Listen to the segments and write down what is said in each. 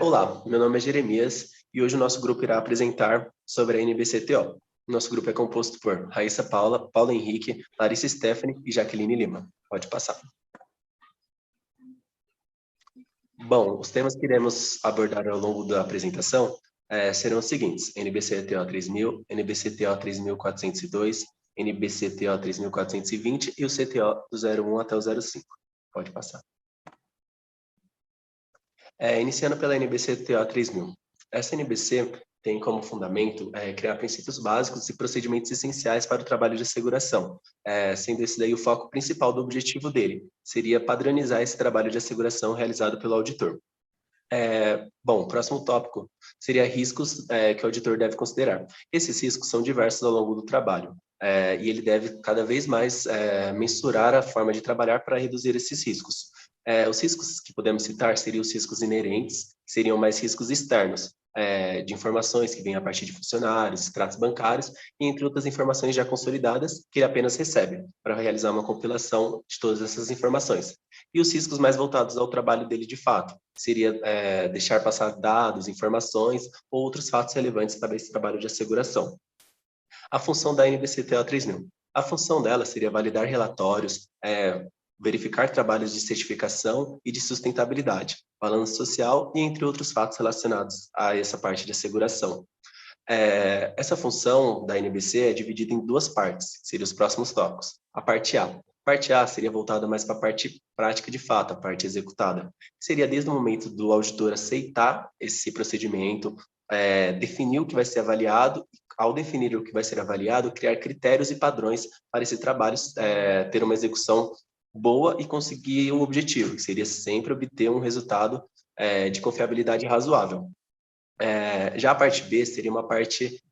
Olá, meu nome é Jeremias e hoje o nosso grupo irá apresentar sobre a NBCTO. Nosso grupo é composto por Raíssa Paula, Paulo Henrique, Larissa Stephanie e Jaqueline Lima. Pode passar. Bom, os temas que iremos abordar ao longo da apresentação serão os seguintes: NBCTO 3000, NBCTO 3402, NBCTO 3420 e o CTO do 01 até o 05. Pode passar. Iniciando pela NBCTO 3000. Essa NBC tem como fundamento criar princípios básicos e procedimentos essenciais para o trabalho de asseguração, sendo esse daí o foco principal do objetivo dele, seria padronizar esse trabalho de asseguração realizado pelo auditor. Bom, o próximo tópico seria riscos que o auditor deve considerar. Esses riscos são diversos ao longo do trabalho, e ele deve cada vez mais mensurar a forma de trabalhar para reduzir esses riscos. Os riscos que podemos citar seriam os riscos inerentes, que seriam mais riscos externos, de informações que vêm a partir de funcionários, extratos bancários, e entre outras informações já consolidadas, que ele apenas recebe para realizar uma compilação de todas essas informações. E os riscos mais voltados ao trabalho dele de fato, seria deixar passar dados, informações ou outros fatos relevantes para esse trabalho de asseguração. A função da NBCTO 3000. A função dela seria validar relatórios, verificar trabalhos de certificação e de sustentabilidade, balanço social e entre outros fatos relacionados a essa parte de asseguração. Essa função da NBC é dividida em duas partes, que seriam os próximos tópicos. A parte A. A parte A seria voltada mais para a parte prática de fato, a parte executada. Seria desde o momento do auditor aceitar esse procedimento, definir o que vai ser avaliado, ao definir o que vai ser avaliado, criar critérios e padrões para esse trabalho ter uma execução boa e conseguir o objetivo, que seria sempre obter um resultado de confiabilidade razoável. Já a parte B seria uma parte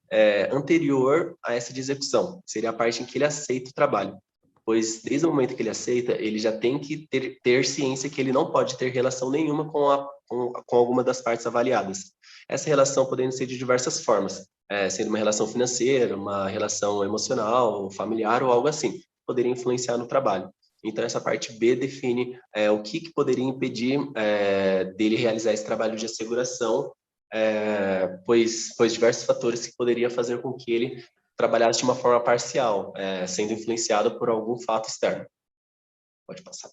anterior a essa de execução, seria a parte em que ele aceita o trabalho, pois desde o momento que ele aceita, ele já tem que ter ciência que ele não pode ter relação nenhuma com alguma das partes avaliadas. Essa relação podendo ser de diversas formas, sendo uma relação financeira, uma relação emocional, familiar ou algo assim, poderia influenciar no trabalho. Então, essa parte B define o que poderia impedir dele realizar esse trabalho de asseguração, pois diversos fatores que poderiam fazer com que ele trabalhasse de uma forma parcial, sendo influenciado por algum fato externo. Pode passar.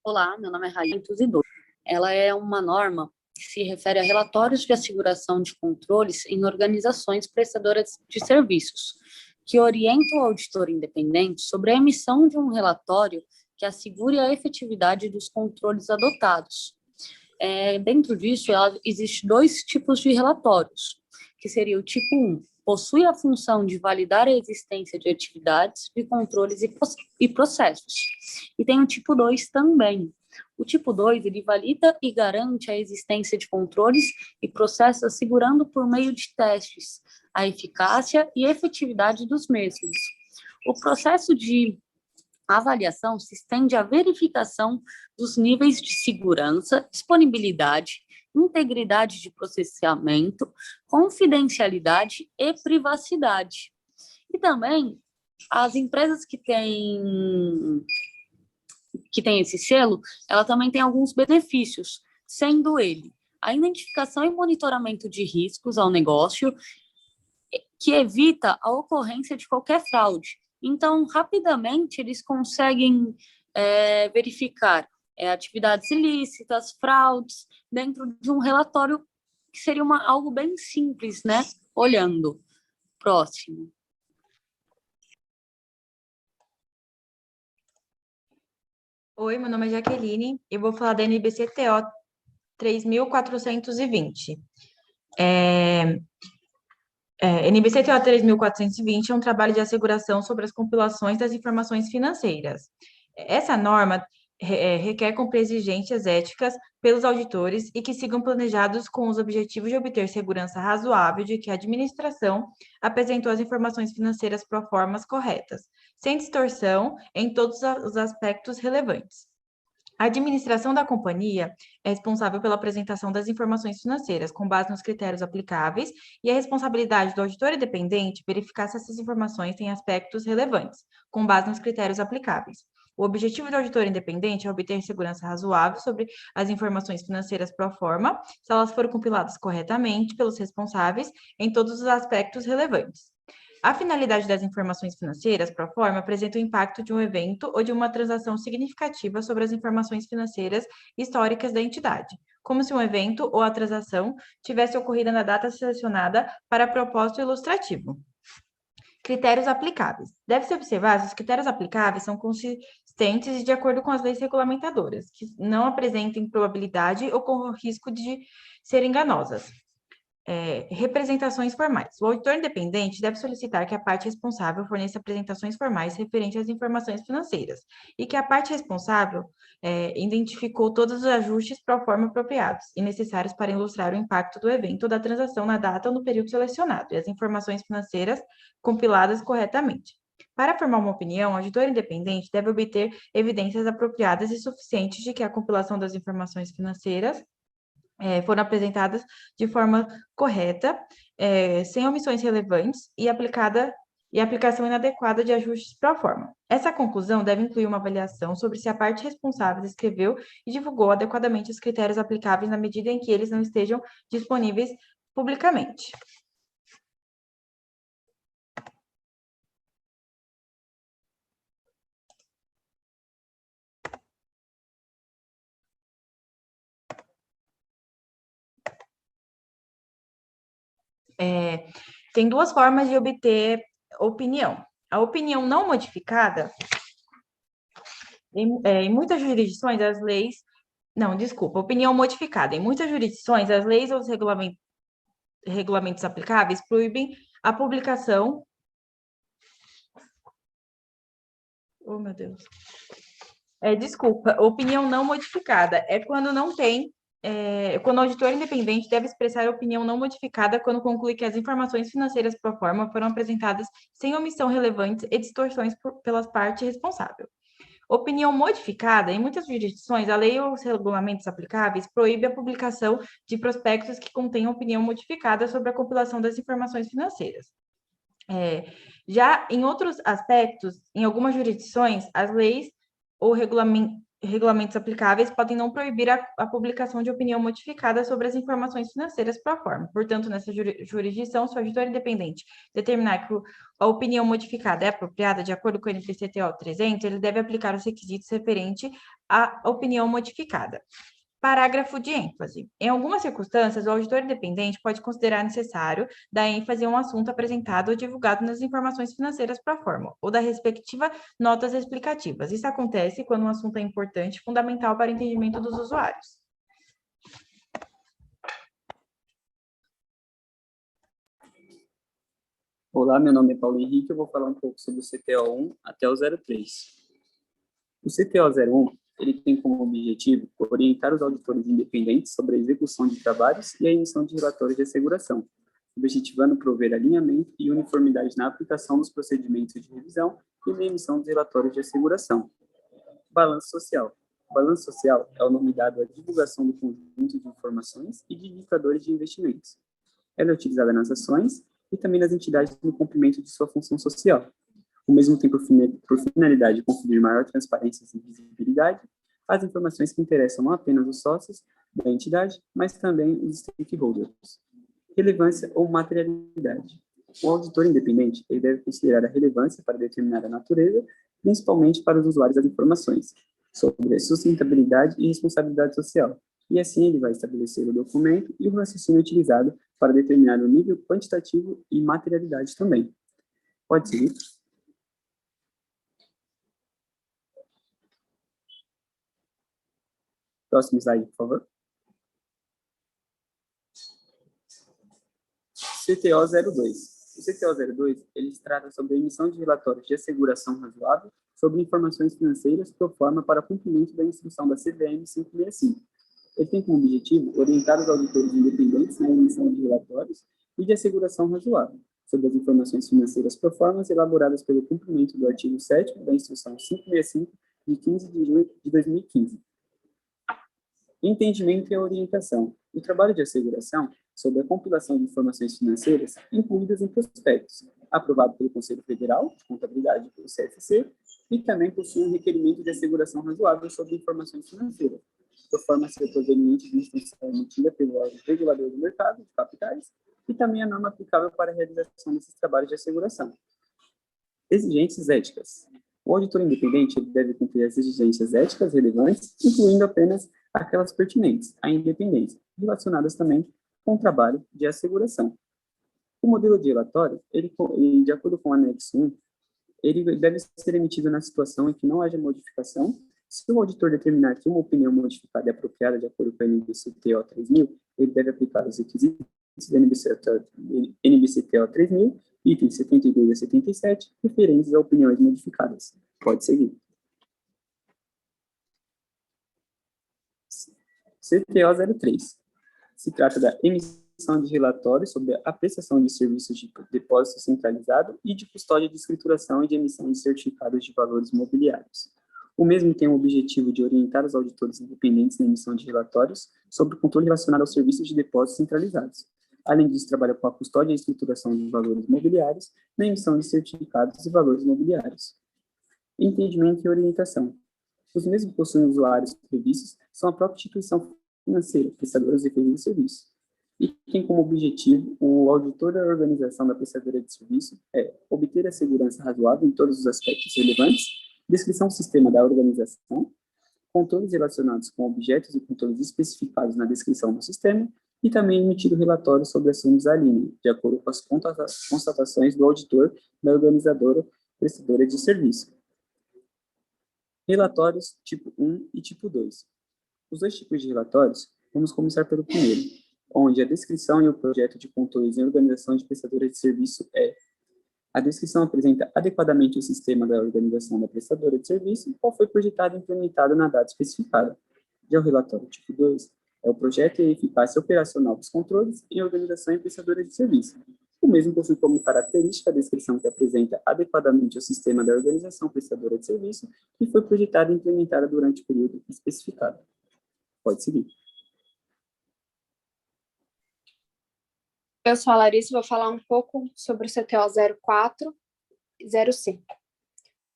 Olá, meu nome é Raíssa Tuzidor. Ela é uma norma que se refere a relatórios de asseguração de controles em organizações prestadoras de serviços, que orienta o auditor independente sobre a emissão de um relatório que assegure a efetividade dos controles adotados. Dentro disso, existe dois tipos de relatórios, que seria o tipo 1, possui a função de validar a existência de atividades, de controles e processos. E tem o tipo 2 também. O tipo 2, ele valida e garante a existência de controles e processos, assegurando por meio de testes a eficácia e efetividade dos mesmos. O processo de avaliação se estende à verificação dos níveis de segurança, disponibilidade, integridade de processamento, confidencialidade e privacidade. E também as empresas que têm esse selo, ela também tem alguns benefícios, sendo ele a identificação e monitoramento de riscos ao negócio, que evita a ocorrência de qualquer fraude. Então, rapidamente, eles conseguem verificar atividades ilícitas, fraudes, dentro de um relatório que seria algo bem simples, né? Olhando. Próximo. Oi, meu nome é Jaqueline e vou falar da NBCTO 3420. NBCTO 3420 é um trabalho de asseguração sobre as compilações das informações financeiras. Essa norma requer cumprir exigências éticas pelos auditores e que sigam planejados com os objetivos de obter segurança razoável de que a administração apresentou as informações financeiras pro formas corretas, sem distorção em todos os aspectos relevantes. A administração da companhia é responsável pela apresentação das informações financeiras, com base nos critérios aplicáveis, e a responsabilidade do auditor independente verificar se essas informações têm aspectos relevantes, com base nos critérios aplicáveis. O objetivo do auditor independente é obter segurança razoável sobre as informações financeiras pro forma, se elas foram compiladas corretamente pelos responsáveis em todos os aspectos relevantes. A finalidade das informações financeiras pro forma apresenta o impacto de um evento ou de uma transação significativa sobre as informações financeiras históricas da entidade, como se um evento ou a transação tivesse ocorrido na data selecionada para propósito ilustrativo. Critérios aplicáveis. Deve-se observar se os critérios aplicáveis são consistentes e de acordo com as leis regulamentadoras, que não apresentem probabilidade ou com risco de serem enganosas. Representações formais. O auditor independente deve solicitar que a parte responsável forneça apresentações formais referentes às informações financeiras e que a parte responsável identificou todos os ajustes pro forma apropriados e necessários para ilustrar o impacto do evento ou da transação na data ou no período selecionado e as informações financeiras compiladas corretamente. Para formar uma opinião, o auditor independente deve obter evidências apropriadas e suficientes de que a compilação das informações financeiras foram apresentadas de forma correta, sem omissões relevantes e aplicação inadequada de ajustes pro forma. Essa conclusão deve incluir uma avaliação sobre se a parte responsável escreveu e divulgou adequadamente os critérios aplicáveis na medida em que eles não estejam disponíveis publicamente. Tem duas formas de obter opinião. A opinião não modificada, em muitas jurisdições, as leis... Não, desculpa, opinião modificada. Em muitas jurisdições, as leis ou os regulamentos aplicáveis proíbem a publicação... Oh, meu Deus. Desculpa, opinião não modificada. É quando não tem... quando o auditor independente deve expressar a opinião não modificada quando conclui que as informações financeiras pro forma foram apresentadas sem omissão relevantes e distorções pelas partes responsáveis. Opinião modificada, em muitas jurisdições, a lei ou os regulamentos aplicáveis proíbe a publicação de prospectos que contenham opinião modificada sobre a compilação das informações financeiras. Já em outros aspectos, em algumas jurisdições, as leis ou regulamentos aplicáveis podem não proibir a publicação de opinião modificada sobre as informações financeiras pro forma. Portanto, nessa jurisdição, se o auditor independente determinar que a opinião modificada é apropriada de acordo com o NPCTO 300, ele deve aplicar os requisitos referentes à opinião modificada. Parágrafo de ênfase. Em algumas circunstâncias, o auditor independente pode considerar necessário dar ênfase a um assunto apresentado ou divulgado nas informações financeiras pro forma, ou da respectiva notas explicativas. Isso acontece quando um assunto é importante e fundamental para o entendimento dos usuários. Olá, meu nome é Paulo Henrique, eu vou falar um pouco sobre o CTO1 até o 03. O CTO01 ele tem como objetivo orientar os auditores independentes sobre a execução de trabalhos e a emissão de relatórios de asseguração, objetivando prover alinhamento e uniformidade na aplicação dos procedimentos de revisão e na emissão dos relatórios de asseguração. Balanço social. O balanço social é o nome dado à divulgação do conjunto de informações e de indicadores de investimentos. Ela é utilizada nas ações e também nas entidades no cumprimento de sua função social. Ao mesmo tempo, por finalidade de conferir maior transparência e visibilidade, as informações que interessam não apenas os sócios da entidade, mas também os stakeholders. Relevância ou materialidade. O auditor independente ele deve considerar a relevância para determinar a natureza, principalmente para os usuários das informações, sobre a sustentabilidade e responsabilidade social. E assim ele vai estabelecer o documento e o raciocínio utilizado para determinar o nível quantitativo e materialidade também. Pode seguir. Próximo slide, por favor. CTO02. O CTO02, ele trata sobre a emissão de relatórios de asseguração razoável sobre informações financeiras pro forma para cumprimento da instrução da CVM 565. Ele tem como objetivo orientar os auditores independentes na emissão de relatórios e de asseguração razoável sobre as informações financeiras pro forma elaboradas pelo cumprimento do artigo 7º da instrução 565 de 15 de junho de 2015. Entendimento e orientação. O trabalho de asseguração sobre a compilação de informações financeiras incluídas em prospectos, aprovado pelo Conselho Federal de Contabilidade, pelo CFC, e também possui um requerimento de asseguração razoável sobre informações financeiras, por forma a ser proveniente de instrução emitida pelo órgão regulador do mercado de capitais e também a norma aplicável para a realização desses trabalhos de asseguração. Exigências éticas. O auditor independente ele deve cumprir as exigências éticas relevantes, incluindo apenas aquelas pertinentes à independência, relacionadas também com o trabalho de asseguração. O modelo de relatório, de acordo com o anexo 1, ele deve ser emitido na situação em que não haja modificação. Se o auditor determinar que uma opinião modificada é apropriada de acordo com a NBCTO 3000, ele deve aplicar os requisitos da NBCTO 3000, itens 72 a 77, referentes a opiniões modificadas. Pode seguir. CTO 03. Se trata da emissão de relatórios sobre a prestação de serviços de depósito centralizado e de custódia de escrituração e de emissão de certificados de valores mobiliários. O mesmo tem o objetivo de orientar os auditores independentes na emissão de relatórios sobre o controle relacionado aos serviços de depósitos centralizados. Além disso, trabalha com a custódia e escrituração de valores mobiliários na emissão de certificados de valores mobiliários. Entendimento e orientação. Os mesmos possuem usuários previstos são a própria instituição financeira, prestadora de serviço. E tem como objetivo o auditor da organização da prestadora de serviço é obter a segurança razoável em todos os aspectos relevantes, descrição do sistema da organização, controles relacionados com objetos e controles especificados na descrição do sistema, e também emitido relatórios sobre assuntos da linha, de acordo com as constatações do auditor da organizadora prestadora de serviço. Relatórios tipo 1 e tipo 2. Os dois tipos de relatórios, vamos começar pelo primeiro, onde a descrição e o projeto de controles em organização de prestadora de serviço é: a descrição apresenta adequadamente o sistema da organização da prestadora de serviço, qual foi projetado e implementado na data especificada. Já o relatório tipo 2 é o projeto e a eficácia operacional dos controles em organização e prestadora de serviço. O mesmo possui como característica a descrição que apresenta adequadamente o sistema da organização prestadora de serviço que foi projetada e implementada durante o período especificado. Pode seguir. Eu sou a Larissa e vou falar um pouco sobre o CTO 04 e 05.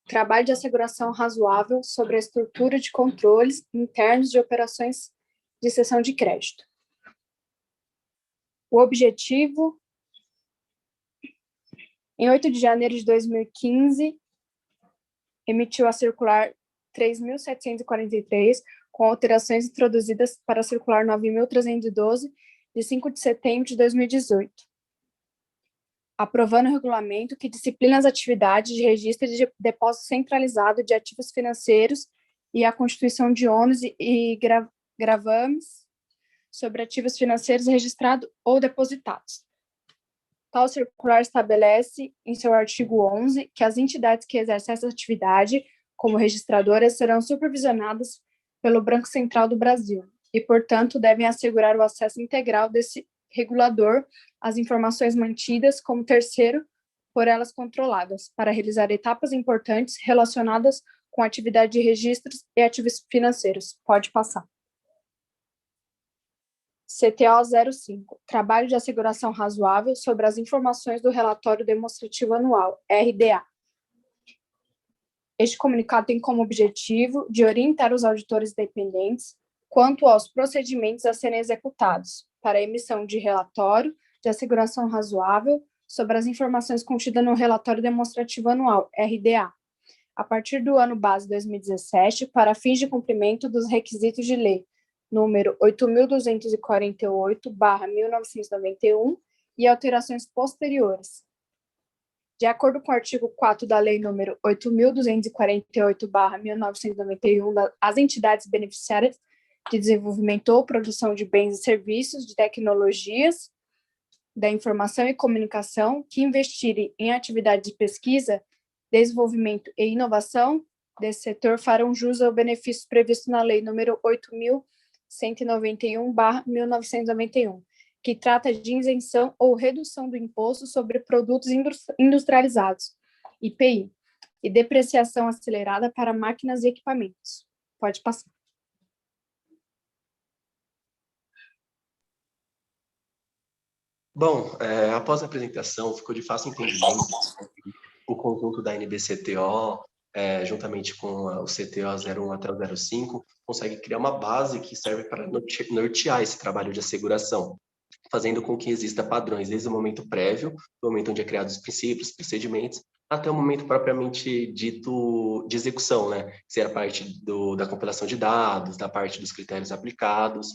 Trabalho de asseguração razoável sobre a estrutura de controles internos de operações de cessão de crédito. O objetivo, em 8 de janeiro de 2015, emitiu a circular 3.743, com alterações introduzidas para a circular 9.312, de 5 de setembro de 2018, aprovando o regulamento que disciplina as atividades de registro de depósito centralizado de ativos financeiros e a constituição de ônus e gravames sobre ativos financeiros registrados ou depositados. Tal circular estabelece, em seu artigo 11, que as entidades que exercem essa atividade como registradoras serão supervisionadas pelo Banco Central do Brasil e, portanto, devem assegurar o acesso integral desse regulador às informações mantidas como terceiro por elas controladas, para realizar etapas importantes relacionadas com a atividade de registros e ativos financeiros. Pode passar. CTO 05, Trabalho de asseguração razoável sobre as informações do relatório demonstrativo anual, RDA. Este comunicado tem como objetivo de orientar os auditores dependentes quanto aos procedimentos a serem executados para a emissão de relatório de asseguração razoável sobre as informações contidas no relatório demonstrativo anual, RDA, a partir do ano base 2017, para fins de cumprimento dos requisitos de lei número 8.248/1991 e alterações posteriores. De acordo com o artigo 4 da lei número 8.248/1991, as entidades beneficiárias de desenvolvimento ou produção de bens e serviços, de tecnologias, da informação e comunicação, que investirem em atividade de pesquisa, desenvolvimento e inovação desse setor farão jus ao benefício previsto na lei número 8.191/1991, que trata de isenção ou redução do imposto sobre produtos industrializados, IPI, e depreciação acelerada para máquinas e equipamentos. Pode passar. Bom, após a apresentação, ficou de fácil entendimento o conjunto da NBCTO, juntamente com o CTO 01 até o 05, consegue criar uma base que serve para nortear esse trabalho de asseguração, fazendo com que exista padrões desde o momento prévio, do momento onde é criado os princípios, procedimentos, até o momento propriamente dito de execução, né? Que seria a parte da compilação de dados, da parte dos critérios aplicados,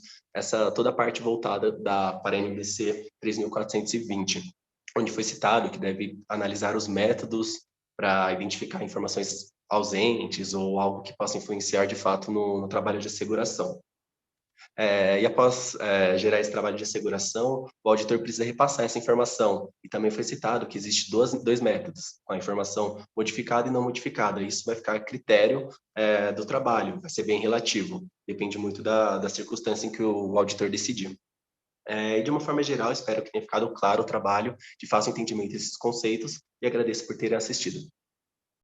toda a parte voltada para a NBC 3420, onde foi citado que deve analisar os métodos para identificar informações ausentes ou algo que possa influenciar de fato no trabalho de asseguração. E após gerar esse trabalho de asseguração, o auditor precisa repassar essa informação. E também foi citado que existe dois métodos, com a informação modificada e não modificada. Isso vai ficar a critério do trabalho, vai ser bem relativo. Depende muito da circunstância em que o auditor decidir. E de uma forma geral, espero que tenha ficado claro o trabalho, de fácil entendimento desses conceitos, e agradeço por terem assistido.